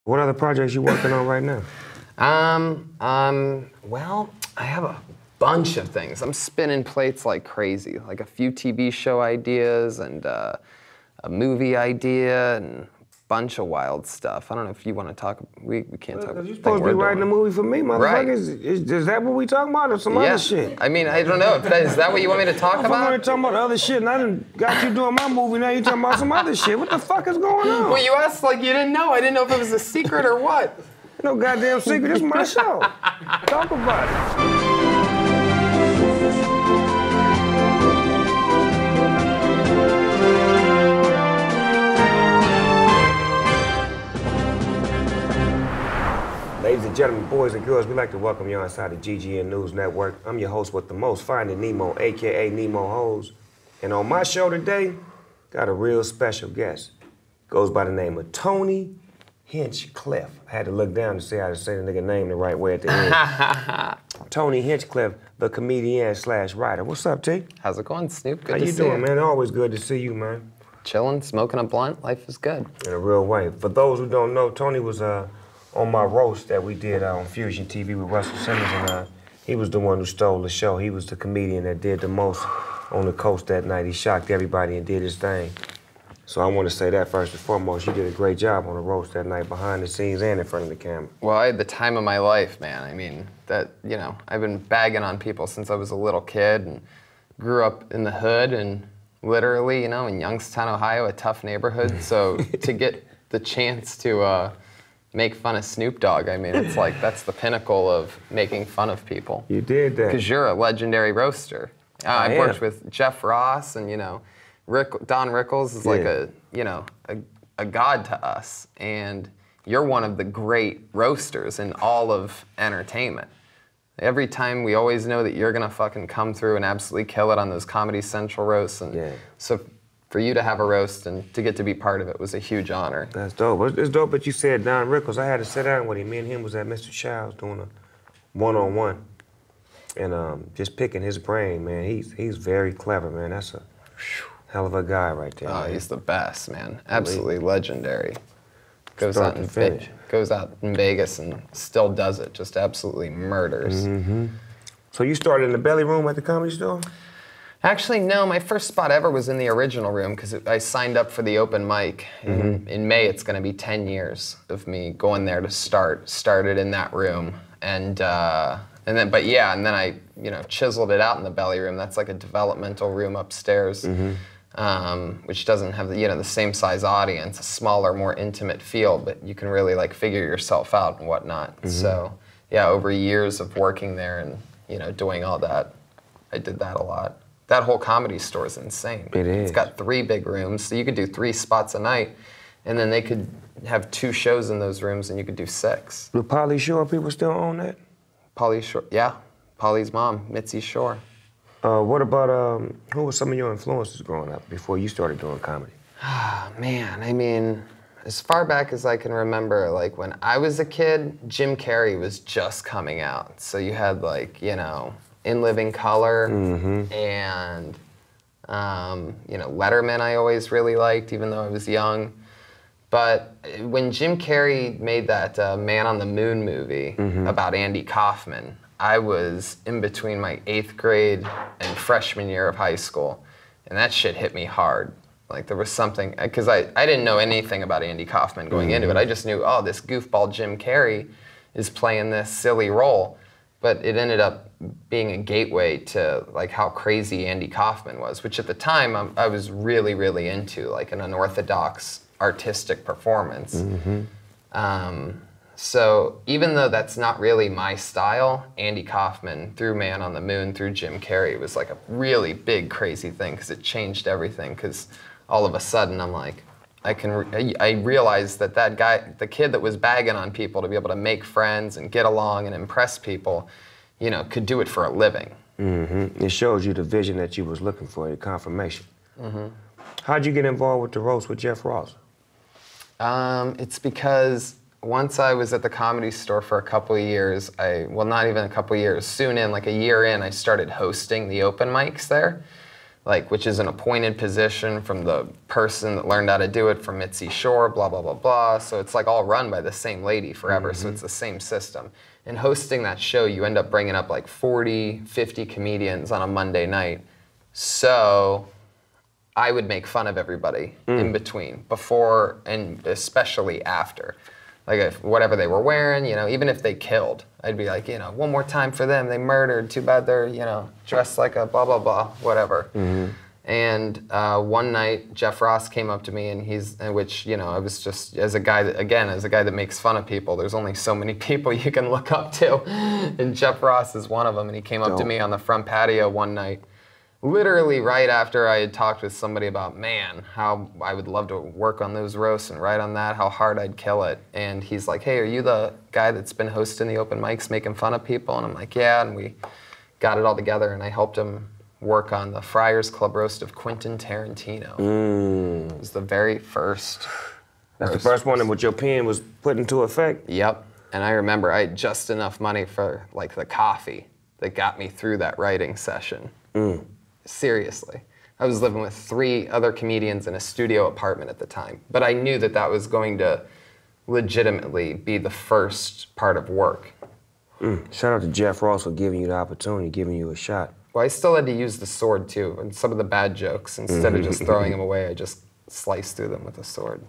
What other projects you working on right now? Well, I have a bunch of things. I'm spinning plates like crazy, like a few TV show ideas and a movie idea and a bunch of wild stuff. I don't know if you want to talk. We can't talk. You're supposed to be writing a movie for me, motherfucker. Right. Is that what we talking about or some other shit? I mean, I don't know. Is that what you want me to talk about? I'm already talking about other shit, and I done got you doing my movie. Now you talking about some other shit. What the fuck is going on? Well, you asked like you didn't know. I didn't know if it was a secret or what. No goddamn secret. This is my show. Talk about it. Ladies and gentlemen, boys and girls, we'd like to welcome you inside the GGN News Network. I'm your host with the most, Finding Nemo, a.k.a. Nemo Hose. And on my show today, got a real special guest. Goes by the name of Tony Hinchcliffe. I had to look down to see how to say the nigga name the right way at the end. Tony Hinchcliffe, the comedian / writer. What's up, T? How's it going, Snoop? Good how to you see doing, man? Always good to see you, man. Chilling, smoking a blunt. Life is good. In a real way. For those who don't know, Tony was on my roast that we did on Fusion TV with Russell Simmons, and he was the one who stole the show. He was the comedian that did the most on the coast that night. He shocked everybody and did his thing. So I want to say that first and foremost. You did a great job on the roast that night, behind the scenes and in front of the camera. Well, I had the time of my life, man. I mean, I've been bagging on people since I was a little kid and grew up in the hood and literally, in Youngstown, Ohio, a tough neighborhood. So to get the chance to make fun of Snoop Dogg, I mean, it's like, that's the pinnacle of making fun of people. You did that. Because you're a legendary roaster. I've worked with Jeff Ross and, Don Rickles is like a god to us, and you're one of the great roasters in all of entertainment. Every time we always know that you're gonna fucking come through and absolutely kill it on those Comedy Central roasts, and so for you to have a roast and to get to be part of it was a huge honor. That's dope. It's dope that you said Don Rickles. I had to sit down with him. Me and him was at Mr. Child's doing a one-on-one, and just picking his brain, man. He's very clever, man. That's a hell of a guy right there. Oh, man. He's the best, man. Absolutely legendary. Goes out in Vegas and still does it. Just absolutely murders. Mm-hmm. So you started in the belly room at the Comedy Store? Actually, no. My first spot ever was in the original room because I signed up for the open mic. In May, it's going to be 10 years of me going there to start. Started in that room, and then I chiseled it out in the belly room. That's like a developmental room upstairs. Which doesn't have the same size audience, a smaller, more intimate feel, but you can really like figure yourself out and whatnot. So yeah, over years of working there and doing all that, I did that a lot. That whole Comedy Store is insane. It is. It's got 3 big rooms, so you could do 3 spots a night, and then they could have 2 shows in those rooms, and you could do 6. Do Pauly Shore people still own that? Pauly Shore, yeah. Pauly's mom, Mitzi Shore. What about, who were some of your influences growing up before you started doing comedy? Man, I mean, as far back as I can remember, like when I was a kid, Jim Carrey was just coming out. So you had like, In Living Color and, Letterman I always really liked, even though I was young. But when Jim Carrey made that Man on the Moon movie about Andy Kaufman, I was in between my 8th grade and freshman year of high school, and that shit hit me hard. Like there was something, because I didn't know anything about Andy Kaufman going into it. I just knew, oh, this goofball Jim Carrey is playing this silly role. But it ended up being a gateway to like how crazy Andy Kaufman was, which at the time I was really, really into, like an unorthodox artistic performance. So even though that's not really my style, Andy Kaufman, through Man on the Moon, through Jim Carrey, was like a really big, crazy thing because it changed everything. Because all of a sudden, I'm like, I realized that guy, the kid that was bagging on people to be able to make friends and get along and impress people, could do it for a living. It shows you the vision that you was looking for, your confirmation. How'd you get involved with the roast with Jeff Ross? It's because once I was at the Comedy Store for a couple of years, well, not even a couple of years, soon in, like a year in, I started hosting the open mics there. like, which is an appointed position from the person that learned how to do it from Mitzi Shore, blah, blah, blah, blah. So it's like all run by the same lady forever, so it's the same system. And hosting that show, you end up bringing up like 40, 50 comedians on a Monday night. So I would make fun of everybody in between, before and especially after. Like if whatever they were wearing, you know, even if they killed, I'd be like, you know, one more time for them, they murdered, too bad they're, you know, dressed like a blah, blah, blah, whatever. And one night, Jeff Ross came up to me, and which, you know, I was just, as a guy that makes fun of people, there's only so many people you can look up to, and Jeff Ross is one of them, and he came up to me on the front patio one night, literally right after I had talked with somebody about, man, how I would love to work on those roasts and write on that, how hard I'd kill it. And he's like, hey, are you the guy that's been hosting the open mics, making fun of people? And I'm like, yeah, and we got it all together, and I helped him work on the Friars Club roast of Quentin Tarantino. It was the very first That's the first one in which your pen was put into effect? Yep. And I remember I had just enough money for like the coffee that got me through that writing session. Seriously. I was living with 3 other comedians in a studio apartment at the time. But I knew that that was going to legitimately be the first part of work. Shout out to Jeff Ross for giving you the opportunity, giving you a shot. Well, I still had to use the sword too, and some of the bad jokes, instead of just throwing them away, I just sliced through them with a sword.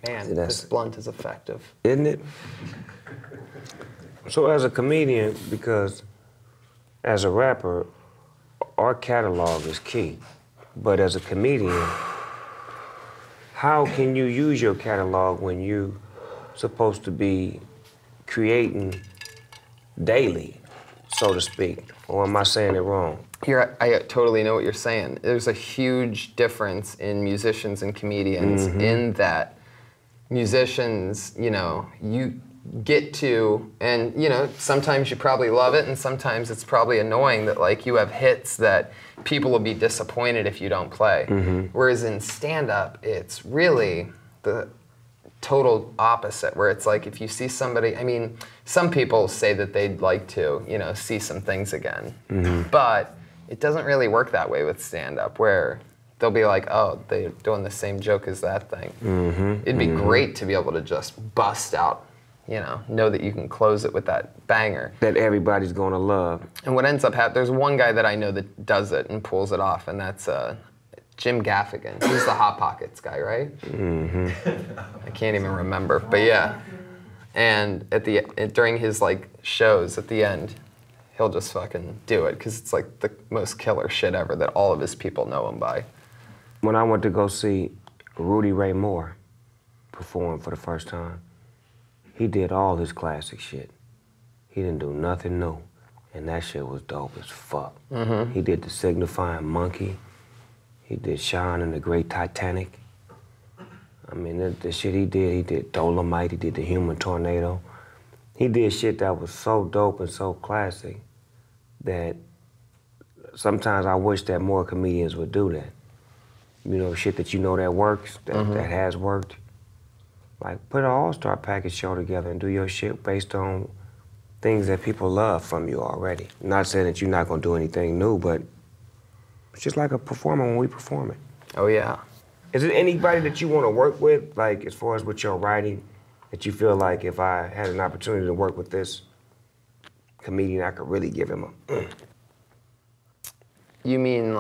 Man, this blunt is effective. Isn't it? So as a comedian, because as a rapper, our catalog is key. But as a comedian, how can you use your catalog when you're supposed to be creating daily, so to speak? Or am I saying it wrong? I totally know what you're saying. There's a huge difference in musicians and comedians in that musicians, you know, you get to, and you know, sometimes you probably love it and sometimes it's probably annoying that like you have hits that people will be disappointed if you don't play. Whereas in stand-up, it's really the total opposite, where it's like if you see somebody, I mean, some people say that they'd like to, you know, see some things again, but it doesn't really work that way with stand-up, where they'll be like, oh, they're doing the same joke as that thing. It'd be great to be able to just bust out, you know that you can close it with that banger. That everybody's gonna love. And what ends up happening, there's one guy that I know that does it and pulls it off, and that's Jim Gaffigan. He's the Hot Pockets guy, right? I can't even remember, but yeah. And during his like shows at the end, he'll just fucking do it, because it's like the most killer shit ever that all of his people know him by. When I went to go see Rudy Ray Moore perform for the first time, he did all his classic shit. He didn't do nothing new, and that shit was dope as fuck. He did The Signifying Monkey. He did Sean and the Great Titanic. I mean, the shit he did Dolomite, he did The Human Tornado. He did shit that was so dope and so classic that sometimes I wish that more comedians would do that. You know, shit that you know that works, that has worked. Like, put an all-star package show together and do your shit based on things that people love from you already. Not saying that you're not gonna do anything new, but it's just like a performer when we perform it. Oh, yeah. Is it anybody that you want to work with, like as far as with your writing, that you feel like if I had an opportunity to work with this comedian, I could really give him a You mean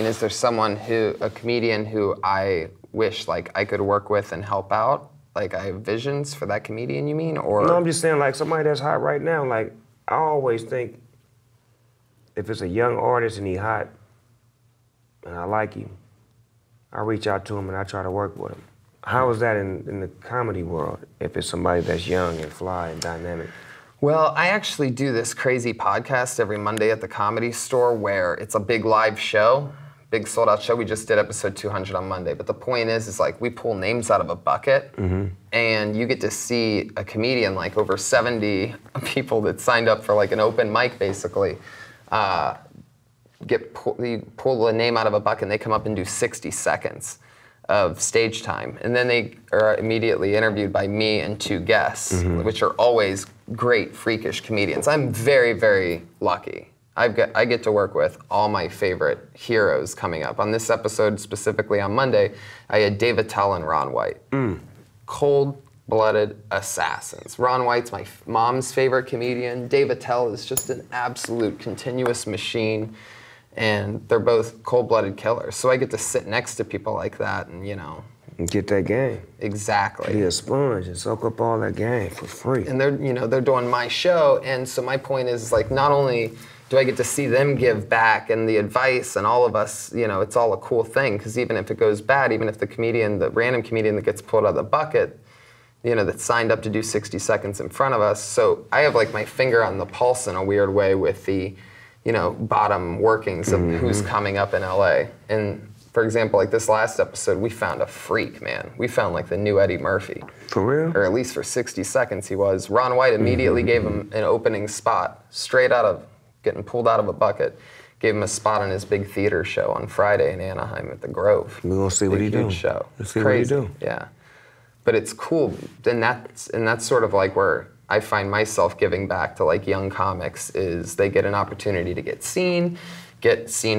is there someone a comedian who I wish like I could work with and help out? Like I have visions for that comedian, you mean? Or No, I'm just saying like somebody that's hot right now, like I always think if it's a young artist and he hot and I like him, I reach out to him and I try to work with him. How is that in the comedy world if it's somebody that's young and fly and dynamic? Well, I actually do this crazy podcast every Monday at the Comedy Store where it's a big live show, big sold out show. We just did episode 200 on Monday. But the point is like we pull names out of a bucket and you get to see a comedian, like over 70 people that signed up for like an open mic basically, you pull a name out of a bucket and they come up and do 60 seconds of stage time. And then they are immediately interviewed by me and 2 guests, which are always great, freakish comedians. I'm very, very lucky I get to work with all my favorite heroes coming up. On this episode, specifically on Monday, I had Dave Attell and Ron White. Cold-blooded assassins. Ron White's my mom's favorite comedian. Dave Attell is just an absolute continuous machine, and they're both cold-blooded killers. So I get to sit next to people like that and, you know... Get that game. Exactly. Be a sponge and soak up all that game for free. And they're doing my show, and so my point is, like, not only do I get to see them give back and the advice and all of us, you know, it's all a cool thing, because even if it goes bad, even if the random comedian that gets pulled out of the bucket, you know, that signed up to do 60 seconds in front of us, so I have, like, my finger on the pulse in a weird way with the, you know, bottom workings of who's coming up in LA. And for example, like this last episode, we found a freak, man. We found like the new Eddie Murphy. For real? Or at least for 60 seconds he was. Ron White immediately gave him an opening spot, straight out of getting pulled out of a bucket. Gave him a spot on his big theater show on Friday in Anaheim at the Grove. We're gonna see what he do. Show. Let's see what he do. Yeah. But it's cool, and that's sort of like where I find myself giving back to like young comics, is they get an opportunity to get seen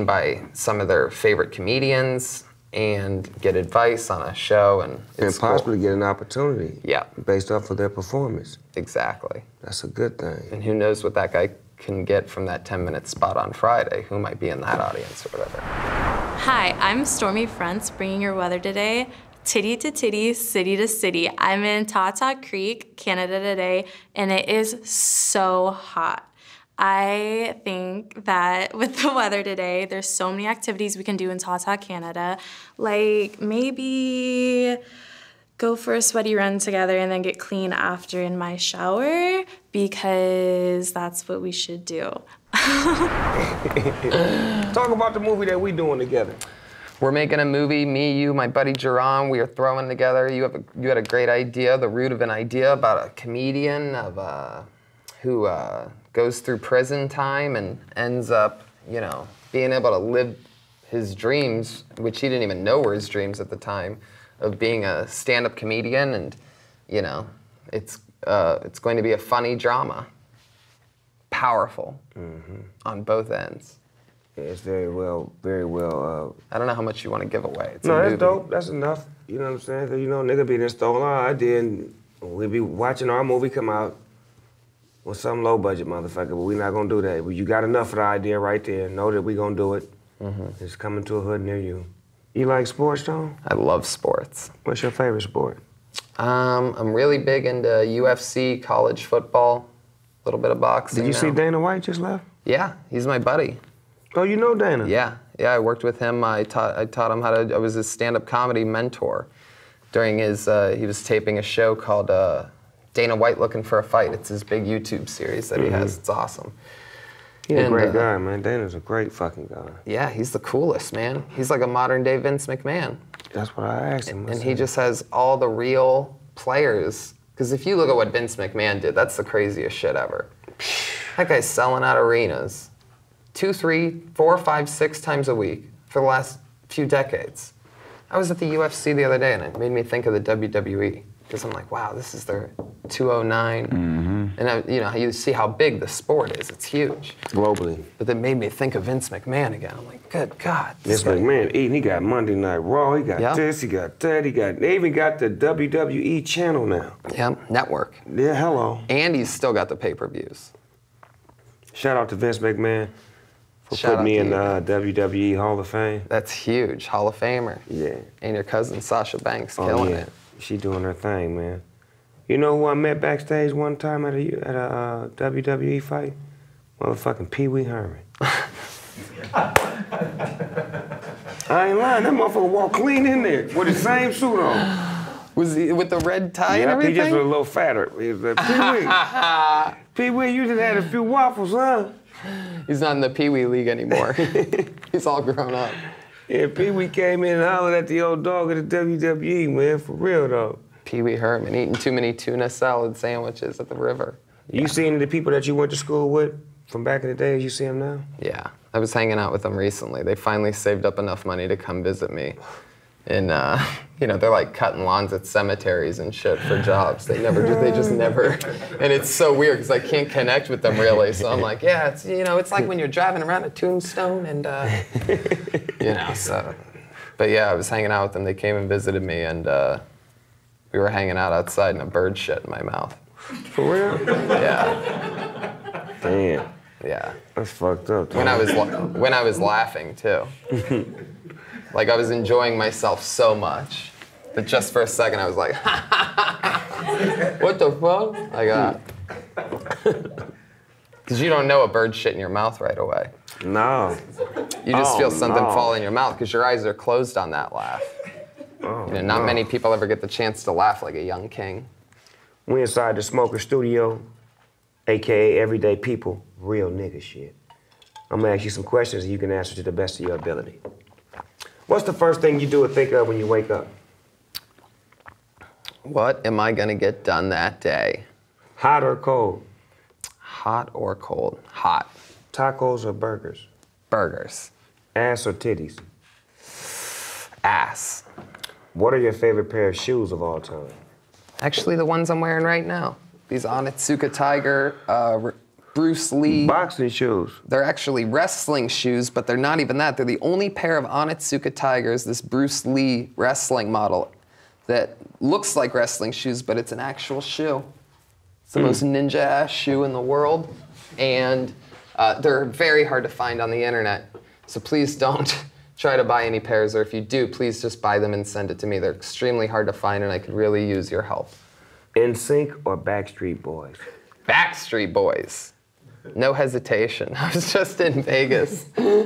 by some of their favorite comedians, and get advice on a show, and possibly get an opportunity. Yeah. Based off of their performance. Exactly. That's a good thing. And who knows what that guy can get from that 10-minute spot on Friday, who might be in that audience or whatever. Hi, I'm Stormy Fronts, bringing your weather today. Titty to titty, city to city. I'm in Tata Creek, Canada today, and it is so hot. I think that with the weather today, there's so many activities we can do in Tata, Canada. Like maybe go for a sweaty run together and then get clean after in my shower, because that's what we should do. Talk about the movie that we doing together. We're making a movie, me, you, my buddy Jerron, we are throwing together. You had a great idea, the root of an idea about a comedian who goes through prison time and ends up, you know, being able to live his dreams, which he didn't even know were his dreams at the time, of being a stand-up comedian, and, you know, it's going to be a funny drama. Powerful on both ends. Yeah, it's very well. I don't know how much you want to give away. It's no, that's dope. That's enough. You know what I'm saying? So, you know, nigga be there stolen our idea, and we be watching our movie come out with some low budget motherfucker, but we not gonna do that. You got enough of the idea right there. Know that we gonna do it. It's coming to a hood near you. You like sports, Tom? I love sports. What's your favorite sport? I'm really big into UFC, college football, a little bit of boxing. Did you see Dana White just left? Yeah, he's my buddy. Oh, you know Dana? Yeah, I worked with him. I taught him how to. I was his stand-up comedy mentor during his. He was taping a show called Dana White Looking for a Fight. It's his big YouTube series that he has. It's awesome. He's a great guy, man. Dana's a great fucking guy. Yeah, he's the coolest, man. He's like a modern-day Vince McMahon. That's what I asked him. And he just has all the real players. Because if you look at what Vince McMahon did, that's the craziest shit ever. That guy's selling out arenas 2, 3, 4, 5, 6 times a week for the last few decades. I was at the UFC the other day, and it made me think of the WWE. Because I'm like, wow, this is their 209. And you know, you see how big the sport is. It's huge. Globally. But that made me think of Vince McMahon again. I'm like, good God. Vince McMahon eating. He got Monday Night Raw. He got this. He got that. They even got the WWE channel now. Yeah, network. Yeah, hello. And he's still got the pay-per-views. Shout out to Vince McMahon for putting me in the WWE Hall of Fame. That's huge. Hall of Famer. Yeah. And your cousin Sasha Banks killing it. She doing her thing, man. You know who I met backstage one time at a WWE fight? Motherfucking Pee Wee Herman. I ain't lying. That motherfucker walked clean in there with the same suit on. Was he with the red tie and everything? He just was a little fatter. He was like, Pee Wee. Pee Wee, you just had a few waffles, huh? He's not in the Pee Wee League anymore. He's all grown up. Yeah, Pee Wee came in and hollered at the old dog at the WWE, man, for real though. Pee Wee Herman eating too many tuna salad sandwiches at the river. You seen the people that you went to school with from back in the day? You see them now? Yeah, I was hanging out with them recently. They finally saved up enough money to come visit me. And you know, they're like cutting lawns at cemeteries and shit for jobs. They just never, and it's so weird because I can't connect with them really. So I'm like, yeah, it's, you know, it's like when you're driving around a tombstone and, you know, so. But yeah, I was hanging out with them. They came and visited me, and we were hanging out outside and a bird shit in my mouth. For real? Yeah. Damn. Yeah. That's fucked up. When I was laughing too. Like I was enjoying myself so much that just for a second I was like, what the fuck? Like that. Because you don't know a bird shit in your mouth right away. No. You just feel something fall in your mouth because your eyes are closed on that laugh. Oh, You know, not many people ever get the chance to laugh like a young king. We inside the Smoker Studio, AKA Everyday People, real nigga shit. I'm gonna ask you some questions and you can answer to the best of your ability. What's the first thing you do or think of when you wake up? What am I gonna get done that day? Hot or cold? Hot or cold? Hot. Tacos or burgers? Burgers. Ass or titties? Ass. What are your favorite pair of shoes of all time? Actually, the ones I'm wearing right now. These Onitsuka Tiger, Bruce Lee. Boxing shoes. They're actually wrestling shoes, but they're not even that. They're the only pair of Onitsuka Tigers, this Bruce Lee wrestling model, that looks like wrestling shoes, but it's an actual shoe. It's the most ninja-ass shoe in the world, and they're very hard to find on the internet. So please don't try to buy any pairs, or if you do, please just buy them and send it to me. They're extremely hard to find, and I could really use your help. NSYNC or Backstreet Boys? Backstreet Boys. No hesitation. I was just in Vegas. Oh,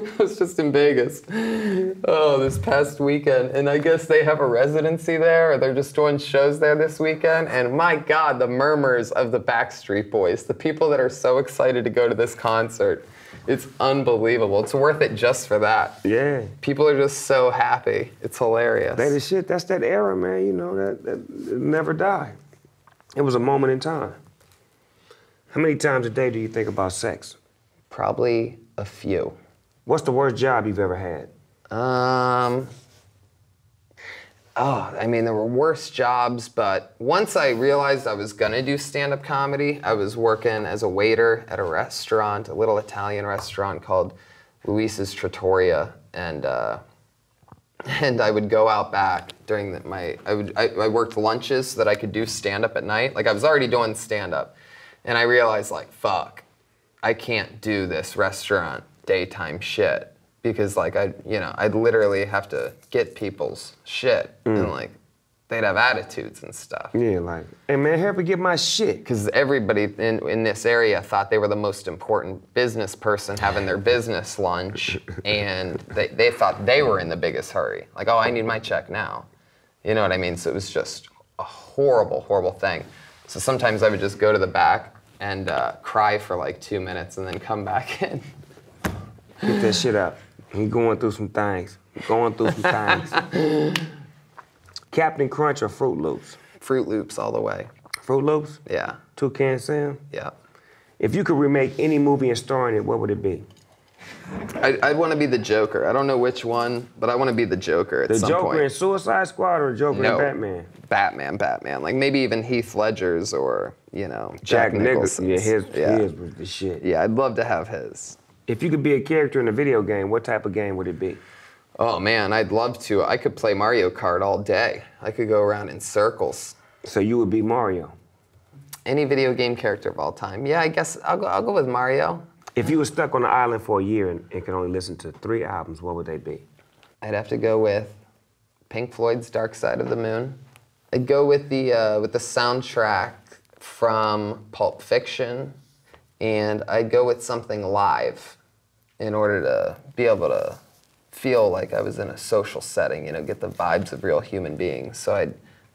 this past weekend. And I guess they have a residency there, or they're just doing shows there this weekend. And my God, the murmurs of the Backstreet Boys, the people that are so excited to go to this concert. It's unbelievable. It's worth it just for that. Yeah. People are just so happy. It's hilarious. They the shit. That's that era, man. You know, that never die. It was a moment in time. How many times a day do you think about sex? Probably a few. What's the worst job you've ever had? I mean, there were worse jobs, but once I realized I was gonna do stand-up comedy, I was working as a waiter at a restaurant, a little Italian restaurant called Luis's Trattoria, and I would go out back during I worked lunches so that I could do stand-up at night. Like I was already doing stand-up, and I realized like, fuck, I can't do this restaurant daytime shit. Because like I'd literally have to get people's shit and like they'd have attitudes and stuff. Yeah, like, hey man, help me get my shit. Because everybody in this area thought they were the most important business person having their business lunch, and they thought they were in the biggest hurry. Like, oh, I need my check now. You know what I mean? So it was just a horrible, horrible thing. So sometimes I would just go to the back and cry for like 2 minutes and then come back in. Get that shit out. He's going through some things. Captain Crunch or Fruit Loops? Fruit Loops all the way. Fruit Loops? Yeah. Toucan Sam? Yeah. If you could remake any movie and star in it, what would it be? I'd want to be the Joker. I don't know which one, but I want to be the Joker at some point. The Joker in Suicide Squad or Joker in Batman? Batman. Like maybe even Heath Ledger's or, you know, Jack Nicholson's. Yeah, his was the shit. Yeah, I'd love to have his. If you could be a character in a video game, what type of game would it be? Oh man, I'd love to. I could play Mario Kart all day. I could go around in circles. So you would be Mario? Any video game character of all time. Yeah, I guess I'll go with Mario. If you were stuck on an island for a year and could only listen to 3 albums, what would they be? I'd have to go with Pink Floyd's Dark Side of the Moon. I'd go with the soundtrack from Pulp Fiction, and I'd go with something live in order to be able to feel like I was in a social setting, you know, get the vibes of real human beings. So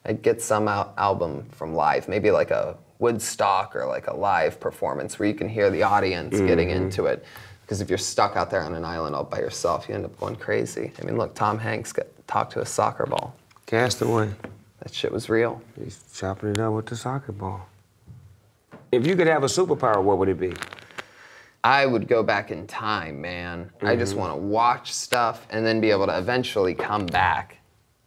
I'd get some album from live, maybe like a Woodstock or like a live performance where you can hear the audience getting into it. Because if you're stuck out there on an island all by yourself, you end up going crazy. I mean, look, Tom Hanks talked to a soccer ball. Castaway. That shit was real. He's chopping it up with the soccer ball. If you could have a superpower, what would it be? I would go back in time, man. I just want to watch stuff and then be able to eventually come back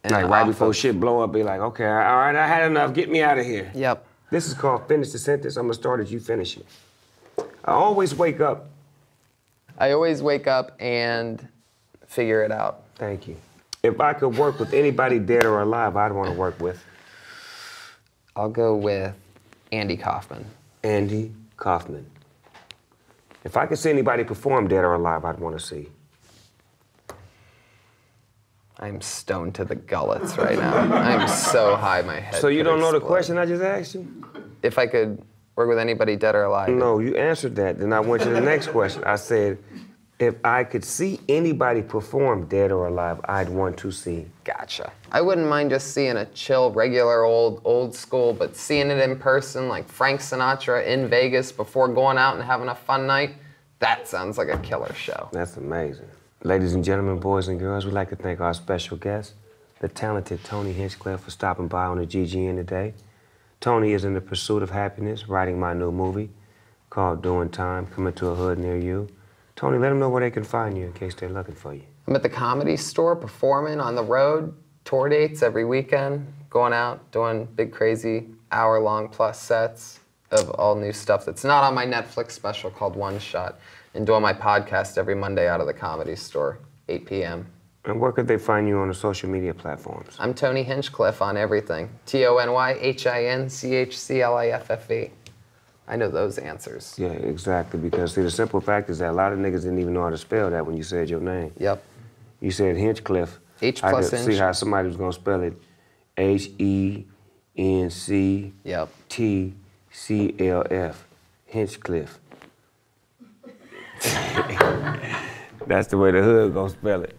And Like right off before of- shit blow up, be like, okay, all right, I had enough. Get me out of here. Yep. This is called finish the sentence. I'm gonna start as you finish it. I always wake up. I always wake up and figure it out. Thank you. If I could work with anybody dead or alive, I'd want to work with I'll go with Andy Kaufman. Andy Kaufman. If I could see anybody perform dead or alive, I'd want to see. I'm stoned to the gullets right now. I'm so high my head. So you could don't know the explode. question I just asked you? If I could work with anybody dead or alive. No, you answered that. Then I went to the next question. I said, if I could see anybody perform dead or alive, I'd want to see. Gotcha. I wouldn't mind just seeing a chill, regular old school, but seeing it in person, like Frank Sinatra in Vegas before going out and having a fun night, that sounds like a killer show. That's amazing. Ladies and gentlemen, boys and girls, we'd like to thank our special guest, the talented Tony Hinchcliffe, for stopping by on the GGN today. Tony is in the pursuit of happiness, writing my new movie called Doing Time, coming to a hood near you. Tony, let them know where they can find you in case they're looking for you. I'm at the Comedy Store performing on the road, tour dates every weekend, going out, doing big, crazy, hour-long plus sets of all new stuff that's not on my Netflix special called One Shot, and doing my podcast every Monday out of the Comedy Store, 8 p.m. And where could they find you on the social media platforms? I'm Tony Hinchcliffe on everything. TonyHinchcliffe. I know those answers. Yeah, exactly, because see, the simple fact is that a lot of niggas didn't even know how to spell that when you said your name. Yep. You said Hinchcliffe. H I plus could Hinch. see how somebody was gonna spell it H-E-N-C-T-C-L-F. Yep. Hinchcliffe. That's the way the hood gonna spell it.